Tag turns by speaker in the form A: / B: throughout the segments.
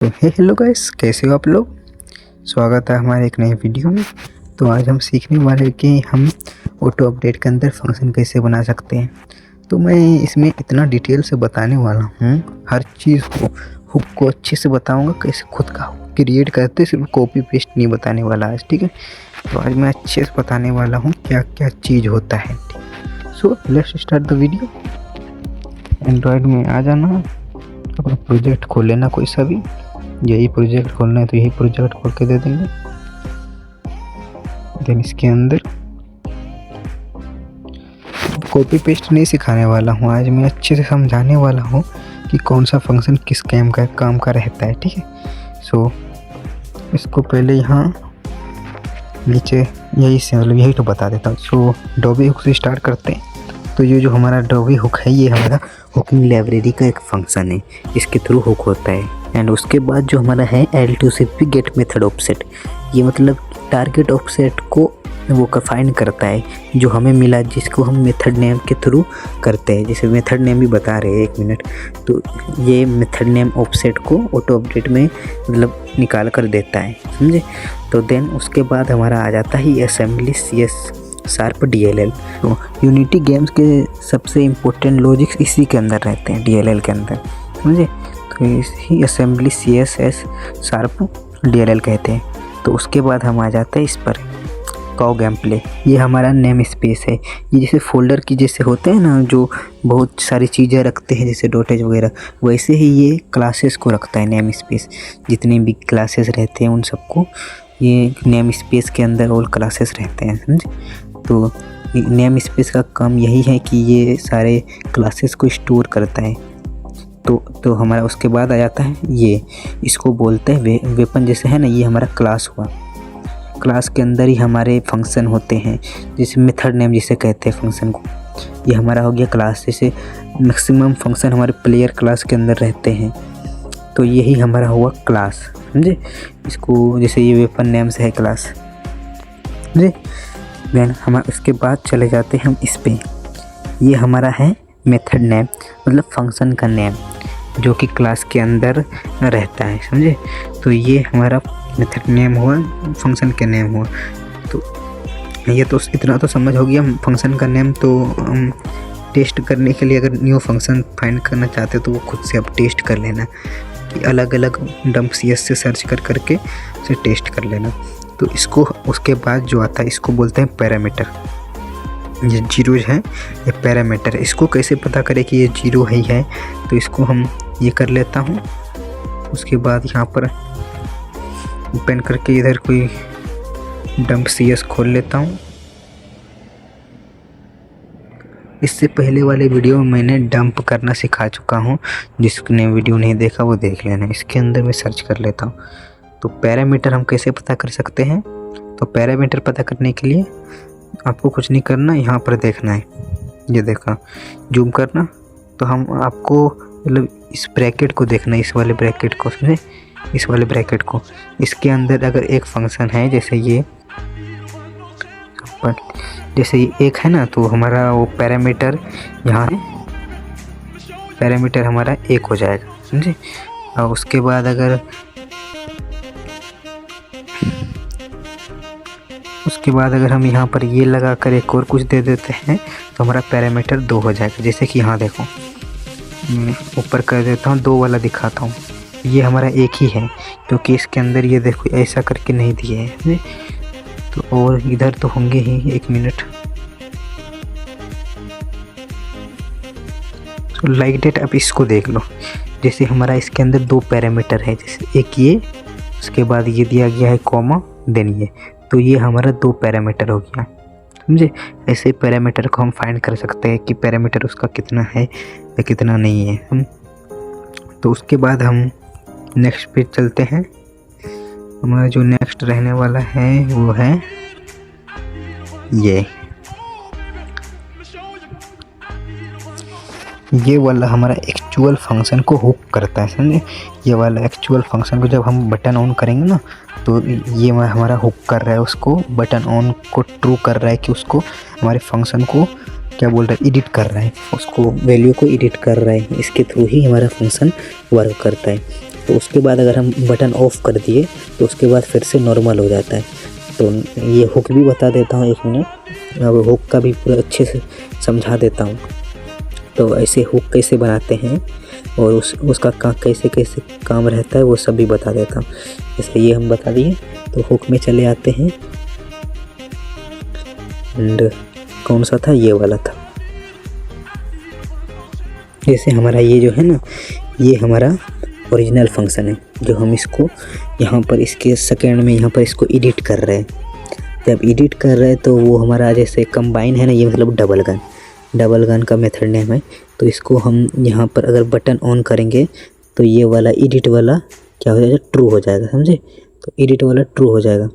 A: तो hello guys, कैसे हो आप लोग। स्वागत है हमारे एक नए वीडियो में। तो आज हम सीखने वाले हैं कि हम ऑटो अपडेट के अंदर फंक्शन कैसे बना सकते हैं। तो मैं इसमें इतना डिटेल से बताने वाला हूँ, हर चीज़ को, हुक को अच्छे से बताऊँगा, कैसे खुद का हुक क्रिएट करते, सिर्फ कॉपी पेस्ट नहीं बताने वाला आज, ठीक है। तो आज मैं अच्छे से बताने वाला हूँ क्या क्या चीज़ होता है। So let's start the video. Android में आ जाना, अपना प्रोजेक्ट खोल लेना, कोई सा भी। यही प्रोजेक्ट खोलना है तो यही प्रोजेक्ट खोल के दे देंगे। देन इसके अंदर कॉपी पेस्ट नहीं सिखाने वाला हूँ, आज मैं अच्छे से समझाने वाला हूँ कि कौन सा फंक्शन किस काम का रहता है, ठीक है। सो इसको पहले यहाँ नीचे यही से मतलब यही तो बता देता हूँ। सो डॉबी हुक से स्टार्ट करते हैं। तो ये जो हमारा डॉबी हुक है, ये हमारा हुकिंग लाइब्रेरी का एक फंक्शन है, इसके थ्रू हुक होता है। एंड उसके बाद जो हमारा है L2CP गेट मेथड ऑफसेट, ये मतलब टारगेट ऑफसेट को वो फाइंड करता है जो हमें मिला, जिसको हम मेथड नेम के थ्रू करते हैं। जैसे मेथड नेम भी बता रहे हैं, 1 मिनट। तो ये मेथड नेम ऑफसेट को ऑटो अपडेट में मतलब निकाल कर देता है, समझे। तो देन उसके बाद हमारा आ जाता है असेंबली CS शार्प DLL। तो यूनिटी गेम्स के सबसे इम्पोर्टेंट लॉजिक्स इसी के अंदर रहते हैं, DLL के अंदर, समझे। तो इसी असेंबली CS शार्प DLL कहते हैं। तो उसके बाद हम आ जाते हैं इस पर काउ गेम प्ले। ये हमारा नेम स्पेस है। ये जैसे फोल्डर की जैसे होते हैं ना, जो बहुत सारी चीज़ें रखते हैं जैसे डॉटेज वगैरह, वैसे ही ये क्लासेस को रखता है नेम स्पेस। जितने भी क्लासेस रहते हैं उन सबको ये नेम स्पेस के अंदर ऑल क्लासेस रहते हैं, समझे। तो नेम स्पेस का काम यही है कि ये सारे क्लासेस को स्टोर करता है। तो हमारा उसके बाद आ जाता है ये, इसको बोलते हैं वेपन। जैसे है ना, ये हमारा क्लास हुआ। क्लास के अंदर ही हमारे फंक्शन होते हैं, जैसे मेथड नेम जिसे कहते हैं फंक्शन को। ये हमारा हो गया क्लास। जैसे मैक्सिमम फंक्शन हमारे प्लेयर क्लास के अंदर रहते हैं, तो यही हमारा हुआ क्लास, समझे। इसको जैसे ये वेपन नेम से है क्लास, समझे। देन हम उसके बाद चले जाते हैं हम इस पे। ये हमारा है मेथड नेम, मतलब फंक्शन का नेम जो कि क्लास के अंदर रहता है, समझे। तो ये हमारा मेथड नेम हुआ, फंक्शन का नेम हुआ। तो ये तो इतना तो समझ हो गया फंक्शन का नेम। तो हम टेस्ट करने के लिए अगर न्यू फंक्शन फाइंड करना चाहते हो तो वो खुद से आप टेस्ट कर लेना, कि अलग अलग डंप CS से सर्च करके उसे टेस्ट कर लेना। तो इसको उसके बाद जो आता है इसको बोलते हैं पैरामीटर। ये जीरोज है, ये पैरामीटर है। इसको कैसे पता करें कि ये जीरो ही है, तो इसको हम ये कर लेता हूँ। उसके बाद यहाँ पर ओपन करके इधर कोई डंप CS खोल लेता हूँ। इससे पहले वाले वीडियो में मैंने डंप करना सिखा चुका हूँ, जिसने वीडियो नहीं देखा वो देख लेना। इसके अंदर मैं सर्च कर लेता हूँ। तो पैरामीटर हम कैसे पता कर सकते हैं, तो पैरामीटर पता करने के लिए आपको कुछ नहीं करना, यहाँ पर देखना है। ये देखा, जूम करना। तो हम आपको मतलब इस ब्रैकेट को देखना है, इस वाले ब्रैकेट को, समझे, इस वाले ब्रैकेट को। इसके अंदर अगर एक फंक्शन है, जैसे ये एक है ना, तो हमारा वो पैरामीटर यहाँ है, पैरामीटर हमारा 1 हो जाएगा, समझे। और उसके बाद अगर हम यहाँ पर ये लगा कर एक और कुछ दे देते हैं तो हमारा पैरामीटर 2 हो जाएगा। जैसे कि यहाँ देखो, मैं ऊपर कर देता हूँ, 2 वाला दिखाता हूँ। ये हमारा 1 ही है, क्योंकि इसके अंदर ये देखो ऐसा करके नहीं दिए है। तो और इधर तो होंगे ही, 1 मिनट। तो लाइक डेट, अब इसको देख लो। जैसे हमारा इसके अंदर 2 पैरामीटर है, जैसे एक ये, उसके बाद ये दिया गया है कॉमा, देन ये। तो ये हमारा 2 पैरामीटर हो गया, समझे। ऐसे पैरामीटर को हम फाइंड कर सकते हैं कि पैरामीटर उसका कितना है या कितना नहीं है हम। तो उसके बाद हम नेक्स्ट पे चलते हैं। हमारा जो नेक्स्ट रहने वाला है वो है ये वाला हमारा एक्चुअल फंक्शन को हुक करता है, समझे। ये वाला एक्चुअल फंक्शन को जब हम बटन ऑन करेंगे ना, तो ये हमारा हुक कर रहा है, उसको बटन ऑन को ट्रू कर रहा है कि उसको हमारे फंक्शन को क्या बोल रहा है, एडिट कर रहा है, उसको वैल्यू को एडिट कर रहा है। इसके थ्रू ही हमारा फंक्शन वर्क करता है। तो उसके बाद अगर हम बटन ऑफ कर दिए तो उसके बाद फिर से नॉर्मल हो जाता है। तो ये हुक भी बता देता हूँ 1 मिनट, अब हुक का भी पूरा अच्छे से समझा देता हूँ। तो ऐसे हुक कैसे बनाते हैं और उसका कैसे कैसे काम रहता है वो सब भी बता देता हूँ। जैसे ये हम बता दिए, तो हुक में चले आते हैं एंड कौन सा था, ये वाला था। जैसे हमारा ये जो है ना, ये हमारा ओरिजिनल फंक्शन है जो हम इसको यहाँ पर इसके सेकेंड में यहाँ पर इसको एडिट कर रहे हैं। जब एडिट कर रहे हैं तो वो हमारा जैसे कंबाइन है ना, ये मतलब डबल गन का मेथड नेम है। तो इसको हम यहाँ पर अगर बटन ऑन करेंगे तो ये वाला एडिट वाला क्या हो जाएगा, ट्रू हो जाएगा, समझे। तो एडिट वाला ट्रू हो जाएगा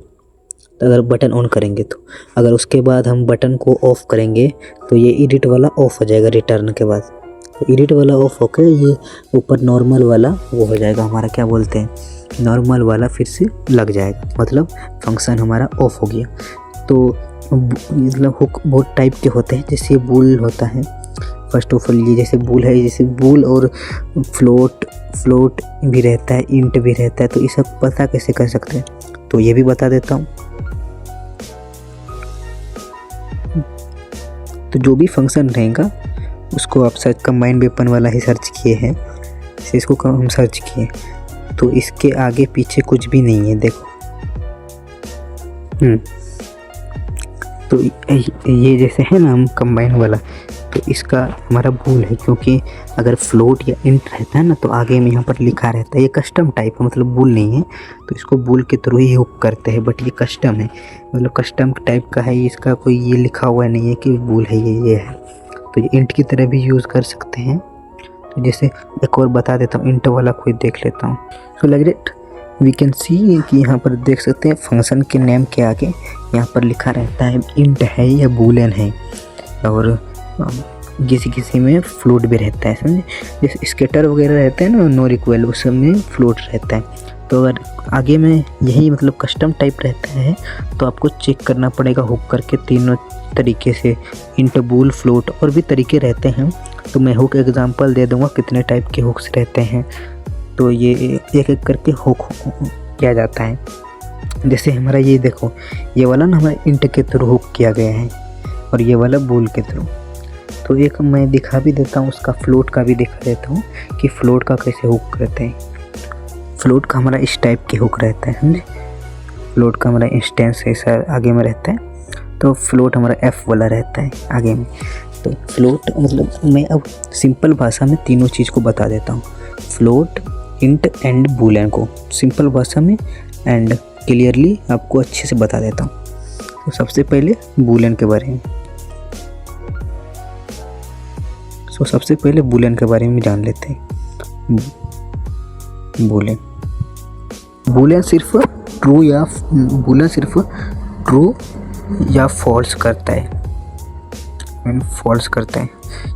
A: तो अगर बटन ऑन करेंगे तो, अगर उसके बाद हम बटन को ऑफ़ करेंगे तो ये एडिट वाला ऑफ़ हो जाएगा रिटर्न के बाद। तो एडिट वाला ऑफ होकर ये ऊपर नॉर्मल वाला वो हो जाएगा हमारा, क्या बोलते हैं, नॉर्मल वाला फिर से लग जाएगा, मतलब फंक्शन हमारा ऑफ हो गया। तो मतलब हुक बहुत टाइप के होते हैं। जैसे ये बूल होता है, फर्स्ट ऑफ ऑल ये जैसे बूल है, जैसे बूल और फ्लोट भी रहता है, इंट भी रहता है। तो ये सब पता कैसे कर सकते हैं, तो ये भी बता देता हूँ। तो जो भी फंक्शन रहेगा उसको आप शायद कंबाइन वेपन वाला ही सर्च किए हैं, इसको हम सर्च किए तो इसके आगे पीछे कुछ भी नहीं है, देखो। तो ये जैसे है ना हम कंबाइन वाला, तो इसका हमारा बूल है, क्योंकि अगर फ्लोट या इंट रहता है ना तो आगे में यहाँ पर लिखा रहता है। ये कस्टम टाइप है, मतलब बूल नहीं है, तो इसको बूल के थ्रू ही हुक करते हैं, बट ये कस्टम है, मतलब कस्टम टाइप का है। इसका कोई ये लिखा हुआ नहीं है कि बूल है, ये है। तो ये इंट की तरह भी यूज़ कर सकते हैं। तो जैसे एक और बता देता हूँ, इंट वाला कोई देख लेता हूँ। So like that we can see कि यहाँ पर देख सकते हैं फंक्शन के नेम के आगे यहाँ पर लिखा रहता है इंट है या बूलियन है, और किसी में फ्लोट भी रहता है, समझे। जैसे स्केटर वगैरह रहते हैं ना, नॉर इक्वल, उस सब में फ्लोट रहता है। तो अगर आगे में यही मतलब कस्टम टाइप रहता है तो आपको चेक करना पड़ेगा हुक करके तीनों तरीके से, इंट, बूल, फ्लोट, और भी तरीके रहते हैं। तो मैं हुक एग्जांपल दे दूंगा कितने टाइप के हुक्स रहते हैं। तो ये एक एक करके हुक किया जाता है। जैसे हमारा ये देखो, ये वाला ना हमारा इंट के थ्रू हुक किया गया है और ये वाला बूल के थ्रू। तो एक मैं दिखा भी देता हूँ, उसका फ्लोट का भी दिखा देता हूँ कि फ्लोट का कैसे हुक करते हैं। फ्लोट का हमारा इस टाइप के हुक रहता है, समझे। फ्लोट का हमारा इंस्टेंस ऐसा आगे में रहता है, तो फ्लोट हमारा एफ वाला रहता है आगे में। तो फ्लोट मतलब मैं अब सिंपल भाषा में तीनों चीज़ को बता देता हूँ, फ्लोट, इंट एंड बूलियन को सिंपल भाषा में एंड क्लियरली आपको अच्छे से बता देता हूँ। तो सबसे पहले बूलियन के बारे में, सबसे पहले बूलियन के बारे में जान लेते हैं। बूलियन सिर्फ ट्रू या फॉल्स करता है, फॉल्स करता है।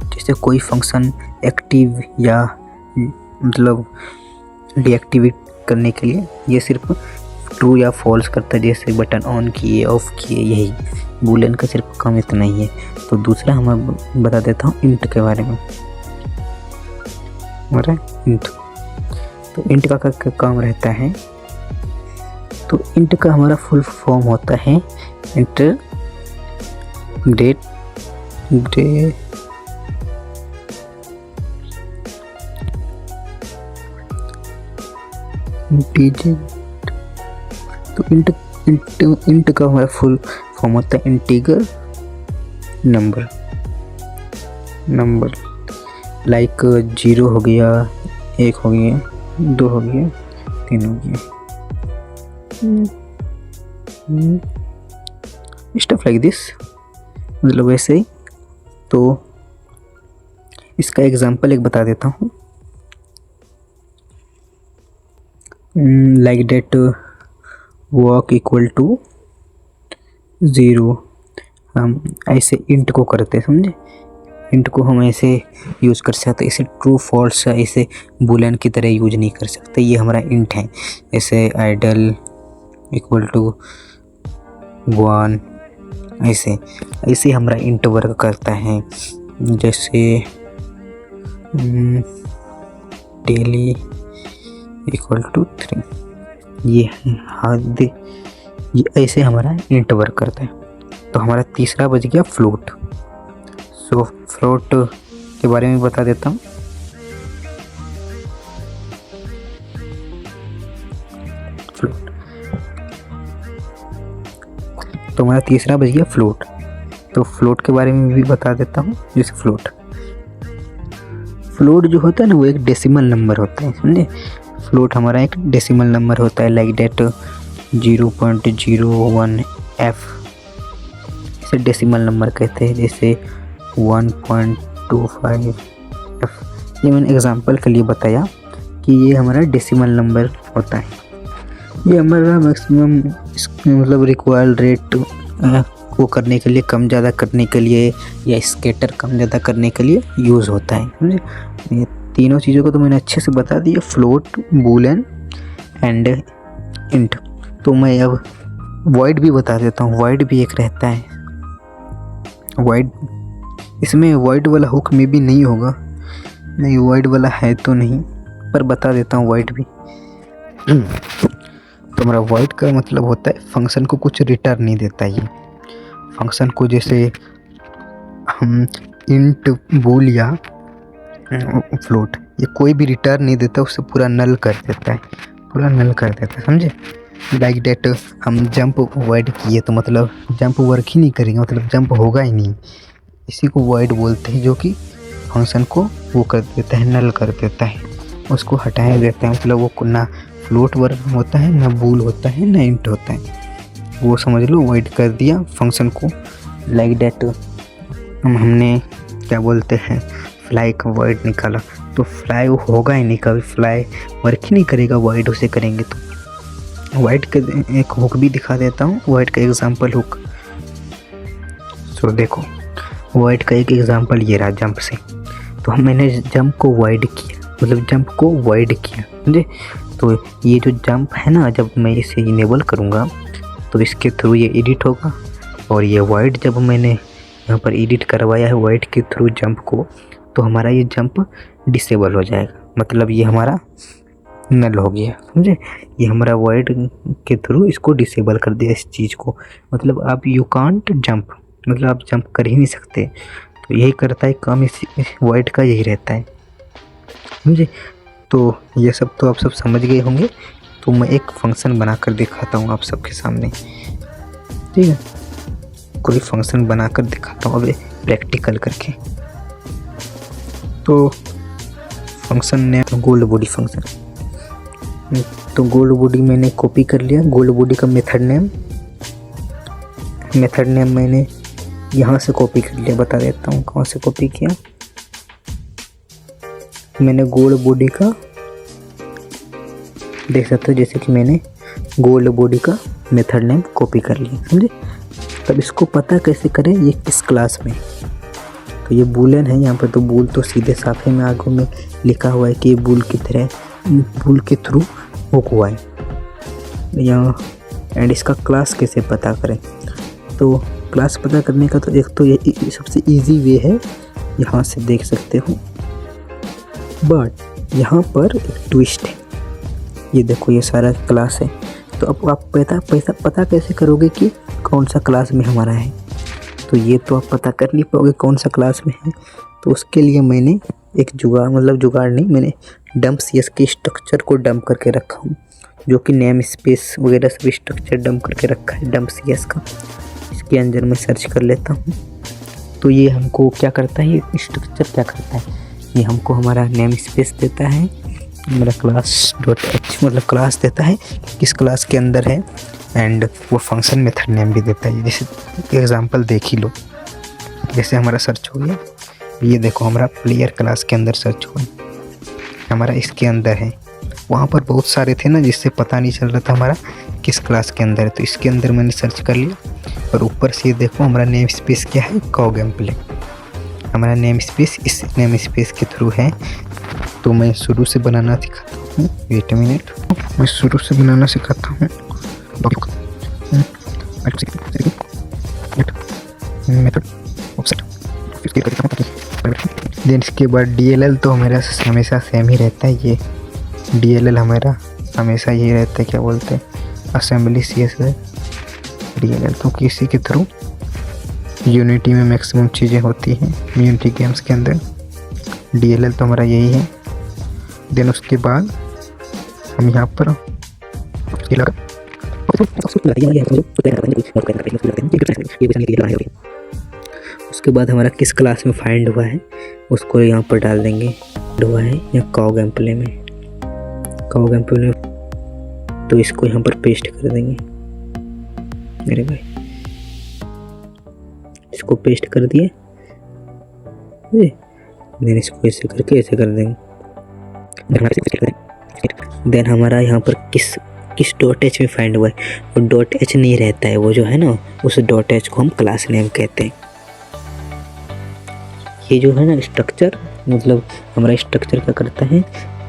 A: जैसे कोई फंक्शन एक्टिव या मतलब डीएक्टिवेट करने के लिए ये सिर्फ ट्रू या फॉल्स करता है, जैसे बटन ऑन किए, ऑफ किए, यही बूलियन का सिर्फ काम इतना ही है। तो दूसरा हम बता देता हूँ इंट के बारे में। इंट, तो इंट का काम रहता है, तो इंट का हमारा फुल फॉर्म होता है इंटीजर तो इंट का हमारा फुल फॉर्म होता है इंटीजर नंबर, लाइक 0 हो गया, 1 हो गया, 2 हो गया, 3 हो गया, स्टफ लाइक दिस, मतलब वैसे ही। तो इसका एग्जांपल एक बता देता हूँ, like that walk equal to 0। हम ऐसे इंट को करते हैं, समझे। इंट को हम ऐसे यूज़ कर सकते, इसे ट्रू फॉल्स ऐसे बूलियन की तरह यूज नहीं कर सकते। ये हमारा इंट है, ऐसे आइडल इक्वल टू 1, ऐसे हमारा इंट वर्क करता है। जैसे डेली इक्वल टू 3। ये है हद, ये ऐसे हमारा इंट वर्क करता है। तो हमारा तीसरा बच गया फ्लोट। सो फ्लोट के बारे में बता देता हूँ। फ्लोट तो हमारा तीसरा बच गया फ्लोट। तो फ्लोट के बारे में भी बता देता हूँ। जैसे फ्लोट जो होता है ना वो एक डेसिमल नंबर होता है, समझे। फ्लोट हमारा एक डेसिमल नंबर होता है, लाइक डेट 0.01f, इसे डेसिमल नंबर कहते हैं। जैसे 1.25f, ये मैंने एग्जांपल के लिए बताया कि ये हमारा डेसिमल नंबर होता है। ये हमारा मैक्सिमम मतलब रिक्वायर्ड रेट को करने के लिए, कम ज़्यादा करने के लिए, या स्केटर कम ज़्यादा करने के लिए यूज़ होता है, समझे। ये तीनों चीज़ों को तो मैंने अच्छे से बता दिया, फ्लोट, बूलियन एंड इंट। तो मैं अब वॉइड भी बता देता हूँ। वॉइड भी एक रहता है। वॉइड, इसमें वॉइड वाला हुक में भी नहीं होगा, नहीं वॉइड वाला है तो नहीं, पर बता देता हूँ वॉइड भी। तो हमारा वॉइड का मतलब होता है फंक्शन को कुछ रिटर्न नहीं देता। ये फंक्शन को, जैसे हम इंट, बूल या फ्लोट, ये कोई भी रिटर्न नहीं देता, उससे पूरा नल कर देता है, पूरा नल कर देता है, समझे। लाइक डेट हम जंप वॉइड किए तो मतलब जंप वर्क ही नहीं करेंगे, मतलब जंप होगा ही नहीं। इसी को वॉइड बोलते हैं, जो कि फंक्शन को वो कर देता है, नल कर देता है, उसको हटा देता है। मतलब वो ना फ्लोट वर्क होता है, ना बूल होता है, ना इंट होता है, वो समझ लो वॉइड कर दिया फंक्शन को। लाइक डेट हमने क्या बोलते हैं, फ्लाई का वॉइड निकाला, तो फ्लाई वो होगा ही नहीं, कभी फ्लाई वर्क ही नहीं करेगा वॉइड उसे करेंगे तो। वॉइड का एक हुक भी दिखा देता हूँ, वॉइड का एग्जांपल हुक। सो देखो वॉइड का एक एग्जांपल ये रहा जंप से। तो मैंने जंप को वॉइड किया, मतलब जंप को वॉइड किया, समझे। तो ये जो जंप है ना, जब मैं इसे इनेबल करूँगा तो इसके थ्रू ये एडिट होगा, और ये वॉइड जब मैंने यहाँ पर एडिट करवाया है वॉइड के थ्रू जंप को, तो हमारा ये जंप डिसेबल हो जाएगा, मतलब ये हमारा नल हो गया, समझे। ये हमारा वॉइड के थ्रू इसको डिसेबल कर दिया इस चीज़ को, मतलब आप यू कांट जंप, मतलब आप जंप कर ही नहीं सकते। तो यही करता है काम, इस वॉइड का यही रहता है, समझे। तो ये सब तो आप सब समझ गए होंगे। तो मैं एक फंक्शन बनाकर दिखाता हूँ आप सबके सामने, ठीक है। कोई फंक्शन बनाकर दिखाता हूँ अभी प्रैक्टिकल करके। तो फंक्शन ने गोल्ड बॉडी फंक्शन, तो गोल्ड बॉडी मैंने कॉपी कर लिया। गोल्ड बॉडी का मेथड नेम मैंने यहाँ से कॉपी कर लिया, बता देता हूँ कहाँ से कॉपी किया। मैंने गोल्ड बॉडी का देख सकते हो, जैसे कि मैंने गोल्ड बॉडी का मेथड नेम कॉपी कर लिया, समझे। तब इसको पता कैसे करें ये किस क्लास में। तो ये बूलियन है यहाँ पर, तो बूल तो सीधे साफे में आगे में लिखा हुआ है कि ये बूल की तरह, बूल के थ्रू हुक हुआ है यहाँ। एंड इसका क्लास कैसे पता करें, तो क्लास पता करने का तो एक तो ये सबसे इजी वे है, यहाँ से देख सकते हो। बट यहाँ पर एक ट्विस्ट है, ये देखो ये सारा क्लास है। तो अब आप पता कैसे करोगे कि कौन सा क्लास में हमारा है। तो ये तो आप पता कर नहीं पाओगे कौन सा क्लास में है। तो उसके लिए मैंने एक जुगाड़ नहीं, मैंने डंप सीएस के स्ट्रक्चर को डंप करके रखा हूँ, जो कि नेम स्पेस वगैरह सब स्ट्रक्चर डंप करके रखा है डंप सीएस का। इसके अंदर मैं सर्च कर लेता हूँ। तो ये हमको क्या करता है, ये स्ट्रक्चर क्या करता है, ये हमको हमारा नेम स्पेस देता है, हमारा क्लास डॉट एच मतलब क्लास देता है किस क्लास के अंदर है, एंड वो फंक्शन मेथड नेम भी देता है। जैसे एग्जांपल देख ही लो, जैसे हमारा सर्च हो गया, ये देखो हमारा प्लेयर क्लास के अंदर सर्च हुआ, हमारा इसके अंदर है। वहाँ पर बहुत सारे थे ना, जिससे पता नहीं चल रहा था हमारा किस क्लास के अंदर है। तो इसके अंदर मैंने सर्च कर लिया, और ऊपर से देखो हमारा नेम स्पेस क्या है, काउ गेम प्ले। हमारा नेम स्पेस इस नेम स्पेस के थ्रू है। तो मैं शुरू से बनाना सिखाता हूँ, वेट मिनट, मैं शुरू से बनाना सिखाता हूँ। देन इसके बाद DLL तो मेरा हमेशा सेम ही रहता है, ये DLL हमारा हमेशा ये रहता है, क्या बोलते हैं, असेंबली CSS DLL। तो किसी के थ्रू यूनिटी में मैक्सिमम चीज़ें होती हैं यूनिटी गेम्स के अंदर। DLL तो हमारा यही है। देन उसके बाद हम यहाँ पर उसके बाद हमारा किस क्लास में फाइंड हुआ है उसको यहाँ पर डाल देंगे। हुआ है या काउ गेम प्ले में, काउ गेम प्ले में, तो इसको यहाँ पर पेस्ट कर देंगे मेरे भाई। इसको पेस्ट कर दिए, देन इसको ऐसे करके ऐसे कर देंगे। देन हमारा यहाँ पर किस .h में फाइंड हुआ है, वो .h नहीं रहता है, वो जो है ना उस .h को हम क्लास नेम कहते हैं। ये जो है ना स्ट्रक्चर, मतलब हमारा स्ट्रक्चर क्या करता है,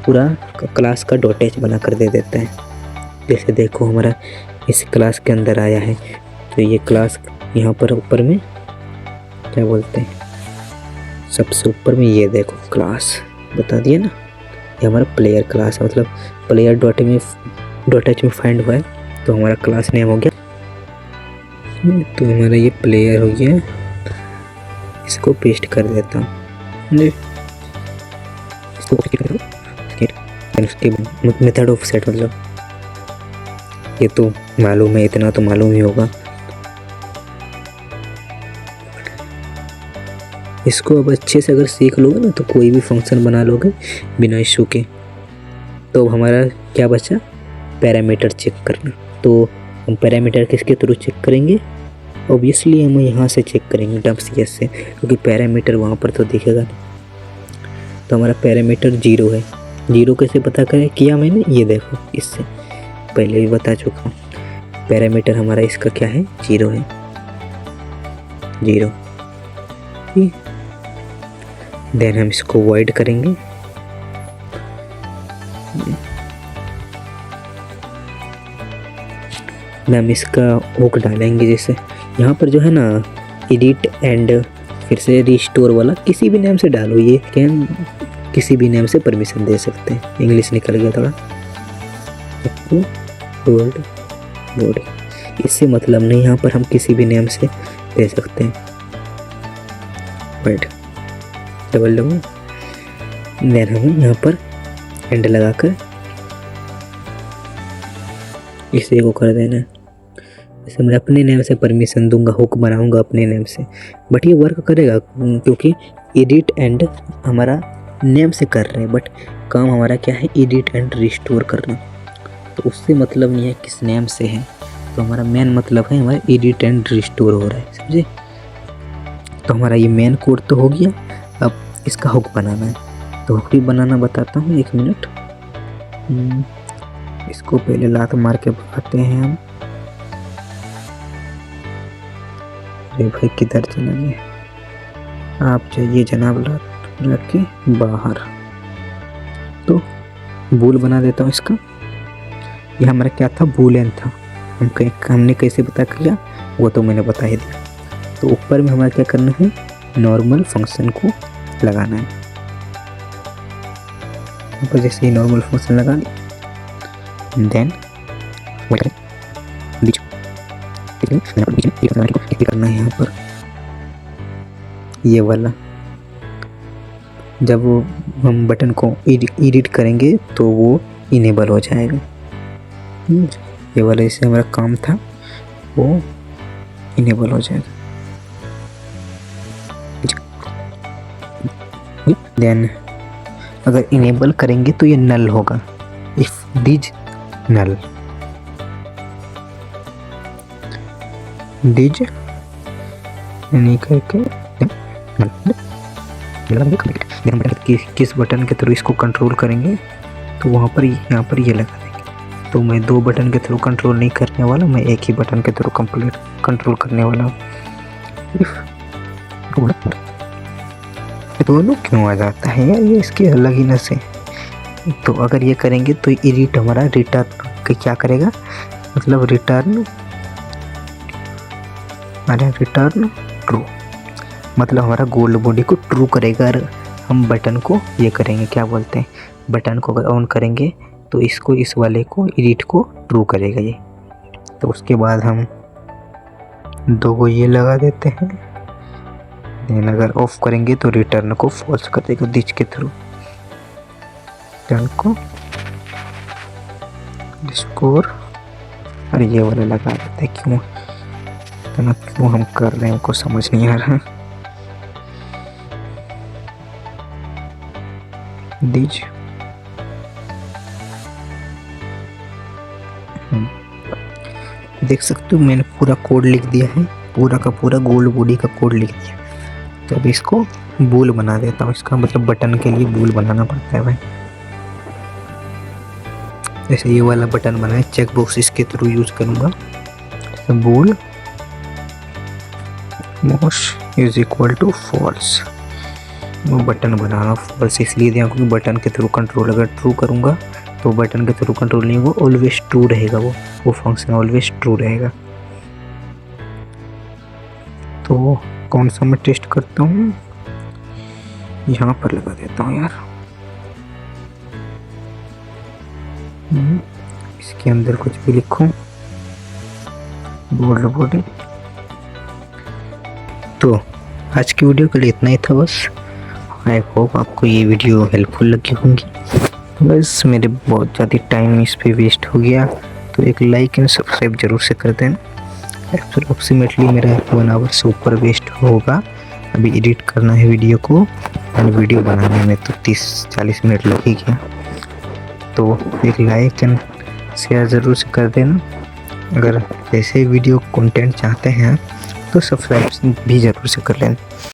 A: पूरा क्लास का .h बना कर दे देता है। जैसे देखो हमारा इस क्लास के अंदर आया है, तो ये क्लास यहाँ पर ऊपर में क्या बोलते हैं, सबसे ऊपर में ये देखो क्लास बता दिया ना, ये हमारा प्लेयर क्लास है, मतलब प्लेयर .h में फाइंड हुआ है, तो हमारा क्लास नेम हो गया। तो हमारा ये प्लेयर हो गया, इसको पेस्ट कर देता हूँ। उसके मेथड ऑफ सेट, मतलब ये तो मालूम है, इतना तो मालूम ही होगा। इसको अब अच्छे से अगर सीख लोगे ना तो कोई भी फंक्शन बना लोगे बिना इशू के। तो हमारा क्या बचा, पैरामीटर चेक करना। तो हम पैरामीटर किसके थ्रू चेक करेंगे, ऑब्वियसली हम यहाँ से चेक करेंगे .cs से, क्योंकि पैरामीटर वहाँ पर तो दिखेगा नहीं। तो हमारा पैरामीटर 0 है। 0 कैसे पता करें किया मैंने, ये देखो इससे पहले भी बता चुका हूँ। पैरामीटर हमारा इसका क्या है, 0 है, 0। देन हम इसको वॉइड करेंगे, हम इसका हुक डालेंगे। जैसे यहाँ पर जो है ना एडिट एंड फिर से रिस्टोर वाला किसी भी नेम से डालो, ये कैन किसी भी नेम से परमिशन दे सकते हैं। इंग्लिश निकल गया थोड़ा, बोर्ड इससे मतलब नहीं, यहाँ पर हम किसी भी नेम से दे सकते हैं। डबल देन हमें यहाँ पर एंड लगाकर इसे को कर देना है। जैसे मैं अपने नेम से परमिशन दूंगा, हुक बनाऊंगा अपने नेम से, बट ये वर्क करेगा क्योंकि एडिट एंड हमारा नेम से कर रहे हैं, बट काम हमारा क्या है, एडिट एंड रिस्टोर करना। तो उससे मतलब नहीं है किस नेम से है, तो हमारा मेन मतलब है हमारा एडिट एंड रिस्टोर हो रहा है, समझे। तो हमारा ये मेन कोड तो हो गया, अब इसका हुक बनाना है। तो हुक भी बनाना बताता हूँ, 1 मिनट। इसको पहले लात मार के भगाते हैं हम। अरे भाई किधर चला गया, आप जाइए जनाब, लात रख के बाहर। तो बूल बना देता हूँ इसका। ये हमारा क्या था, बूलियन था। हमने कैसे पता किया वो तो मैंने बता ही दिया। तो ऊपर में हमारा क्या करना है, नॉर्मल फंक्शन को लगाना है। ऊपर जैसे ही नॉर्मल फंक्शन लगा देन करना है यहाँ पर ये वाला। जब हम बटन को एडिट करेंगे तो वो इनेबल हो जाएगा। ये वाला इससे हमारा काम था वो इनेबल हो जाएगा। देन अगर इनेबल करेंगे तो ये नल होगा, इफ दिज नल, दिज नहीं करके किस बटन के थ्रू इसको कंट्रोल करेंगे तो वहाँ पर यहाँ पर ये लगा देंगे। तो मैं 2 बटन के थ्रू कंट्रोल नहीं करने वाला, मैं एक ही बटन के थ्रू कंट्रोल करने वाला हूँ। दोनों क्यों आ जाता है यार, ये इसकी अलग ही नस है। तो अगर ये करेंगे तो एडिट हमारा रिटर्न क्या करेगा, मतलब रिटर्न ट्रू, मतलब हमारा गोल्ड बॉडी को ट्रू करेगा। अगर हम बटन को ये करेंगे, क्या बोलते हैं, बटन को अगर ऑन करेंगे तो इसको इस वाले को एडिट को ट्रू करेगा ये। तो उसके बाद हम 2 को ये लगा देते हैं। देन अगर ऑफ करेंगे तो रिटर्न को फॉल्स कर देगा दिस के थ्रू। रिटर्न को स्कोर, अरे ये वाला लगा देते हैं, क्यों हम कर रहे हैं को समझ नहीं आ रहा। दीज देख सकते हो मैंने पूरा कोड लिख दिया है, पूरा का पूरा गोल्ड बॉडी का कोड लिख दिया। तो अब इसको बूल बना देता हूँ। इसका मतलब बटन के लिए बूल बनाना पड़ता है भाई। जैसे ये वाला बटन बना है, चेक बॉक्स इसके थ्रू यूज करूंगा। तो bool most is equal to false. वो बटन बना रहा हूँ फॉल्स इसलिए दिया क्योंकि बटन के थ्रू कंट्रोल अगर ट्रू करूंगा तो बटन के थ्रू कंट्रोल नहीं, वो ऑलवेज ट्रू रहेगा, वो फंक्शन ऑलवेज ट्रू रहेगा। तो कौन सा मैं टेस्ट करता हूँ, यहाँ पर लगा देता हूँ यार। इसके अंदर कुछ भी लिखूं, गोल्ड बॉडी। तो आज की वीडियो के लिए इतना ही था बस। आई होप आपको ये वीडियो हेल्पफुल लगी होंगी। बस मेरे बहुत ज़्यादा टाइम इस पे वेस्ट हो गया, तो एक लाइक एंड सब्सक्राइब जरूर से कर देना। अप्रोक्सीमेटली मेरा 1 आवर से ऊपर वेस्ट होगा। अभी एडिट करना है वीडियो को, और वीडियो बनाने में तो 30-40 मिनट लग ही गया। तो एक लाइक एंड शेयर ज़रूर से कर देना। अगर ऐसे वीडियो कंटेंट चाहते हैं तो सब्सक्राइब भी ज़रूर से कर लेना।